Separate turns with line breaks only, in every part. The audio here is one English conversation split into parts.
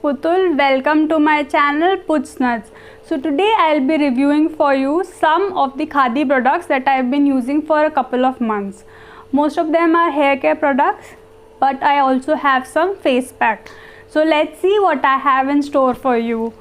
Putul. Welcome to my channel Puts Nuts. So today I'll be reviewing for you some of the Khadi products that I've been using for a couple of months. Most of them are hair care products, but I also have some face pack. So let's see what I have in store for you.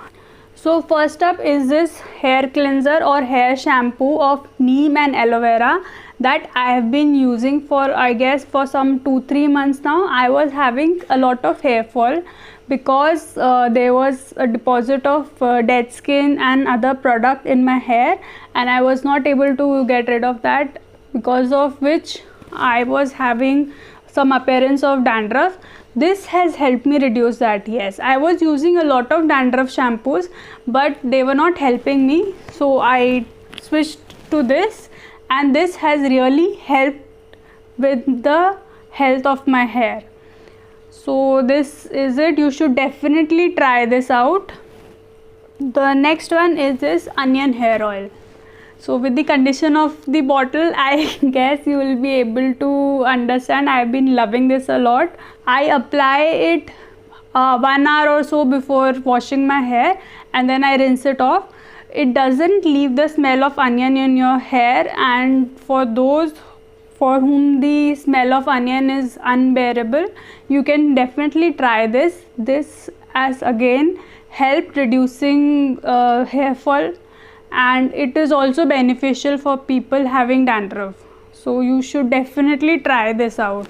So first up is this hair cleanser or hair shampoo of neem and aloe vera that I have been using for I guess for some 2-3 months now. I was having a lot of hair fall because there was a deposit of dead skin and other product in my hair, and I was not able to get rid of that, because of which I was having some appearance of dandruff. This has helped me reduce that. Yes, I was using a lot of dandruff shampoos, but they were not helping me, so I switched to this, and this has really helped with the health of my hair. So this is it. You should definitely try this out. The next one is this onion hair oil. So with the condition of the bottle, I guess you will be able to understand. I've been loving this a lot. I apply it 1 hour or so before washing my hair, and then I rinse it off. It doesn't leave the smell of onion in your hair, and for those for whom the smell of onion is unbearable, you can definitely try this. This has again helped reducing hair fall, and it is also beneficial for people having dandruff. So you should definitely try this out.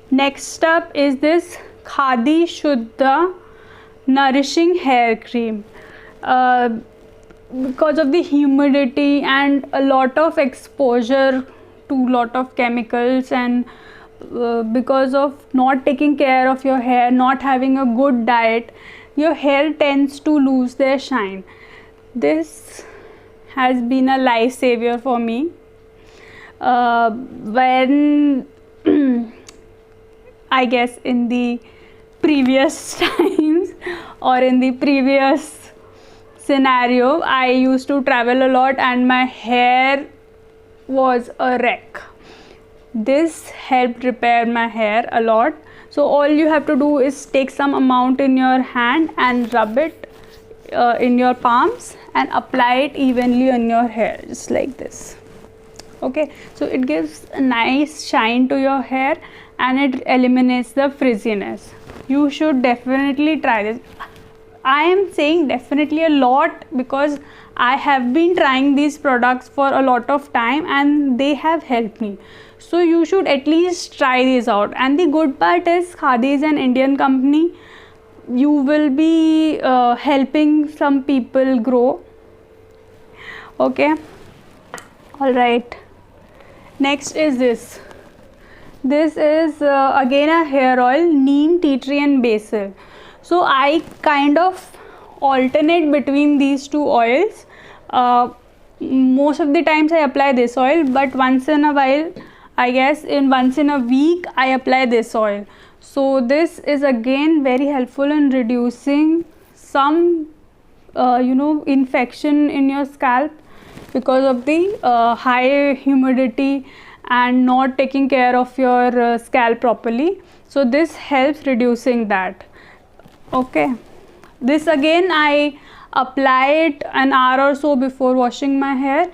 Next up is this Khadi Shuddha Nourishing Hair Cream. Because of the humidity and a lot of exposure to lot of chemicals, and because of not taking care of your hair, not having a good diet, your hair tends to lose their shine. This has been a lifesaver for me. When I guess in the previous times or in the previous scenario, I used to travel a lot and my hair was a wreck. This helped repair my hair a lot. So all you have to do is take some amount in your hand and rub it in your palms and apply it evenly on your hair, just like this. Okay, so it gives a nice shine to your hair and it eliminates the frizziness. You should definitely try this. I am saying definitely a lot because I have been trying these products for a lot of time and they have helped me. So you should at least try these out. And the good part is Khadi is an Indian company. You will be helping some people grow. Okay, all right. Next is this. This is again a hair oil, neem, tea tree and basil. So I kind of alternate between these two oils. Most of the times I apply this oil, but once in a while, I guess once in a week, I apply this oil. So this is again very helpful in reducing some infection in your scalp because of the high humidity and not taking care of your scalp properly. So this helps reducing that. Okay, this again I apply it an hour or so before washing my hair.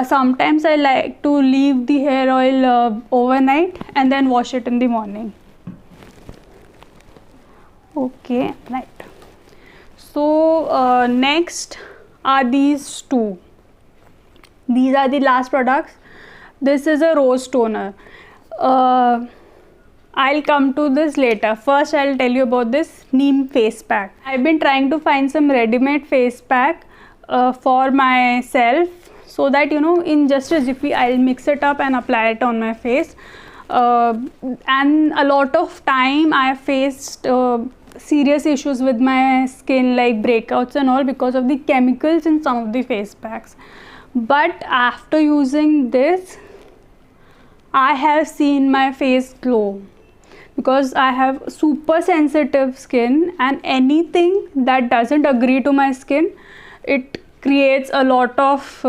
Sometimes I like to leave the hair oil overnight and then wash it in the morning. Okay, right. So next are these two. These are the last products. This is a rose toner. I'll come to this later. First I'll tell you about this neem face pack. I've been trying to find some ready-made face pack for myself, so that in just a jiffy I'll mix it up and apply it on my face. And a lot of time I faced serious issues with my skin, like breakouts and all, because of the chemicals in some of the face packs. But after using this, I have seen my face glow, because I have super sensitive skin, and anything that doesn't agree to my skin, it creates a lot of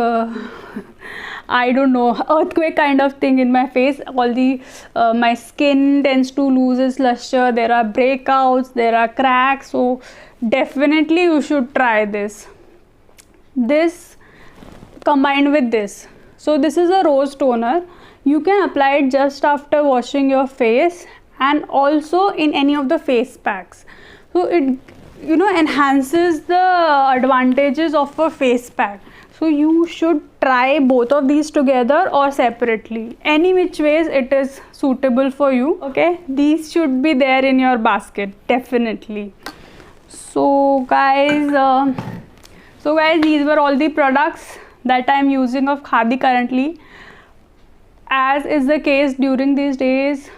I don't know, earthquake kind of thing in my face. All the my skin tends to lose its luster. There are breakouts, there are cracks. So definitely you should try this. This combined with this. So this is a rose toner. You can apply it just after washing your face and also in any of the face packs. So it enhances the advantages of a face pack. So you should try both of these together or separately. Any which ways it is suitable for you. Okay, these should be there in your basket definitely. So guys, these were all the products that I am using of Khadi currently, as is the case during these days,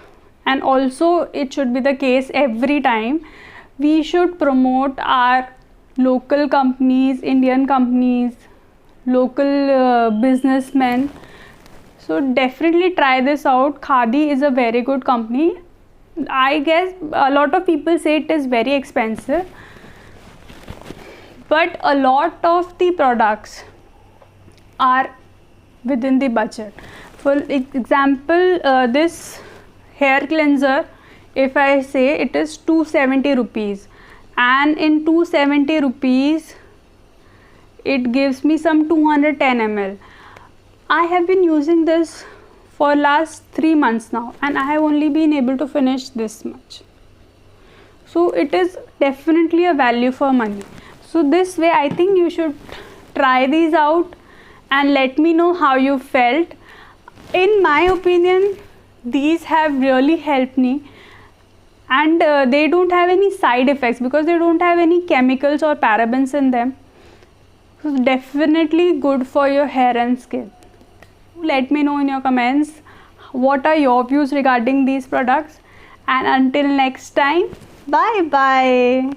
and also it should be the case every time. We should promote our local companies, Indian companies, local businessmen. So definitely try this out. Khadi is a very good company. I guess a lot of people say it is very expensive, but a lot of the products are within the budget. For example, this hair cleanser, if I say, it is 270 rupees, and in 270 rupees it gives me some 210 ml. I have been using this for last 3 months now, and I have only been able to finish this much. So it is definitely a value for money. So this way I think you should try these out and let me know how you felt. In my opinion, these have really helped me, and they don't have any side effects because they don't have any chemicals or parabens in them. So definitely good for your hair and skin. Let me know in your comments what are your views regarding these products, and until next time, bye bye.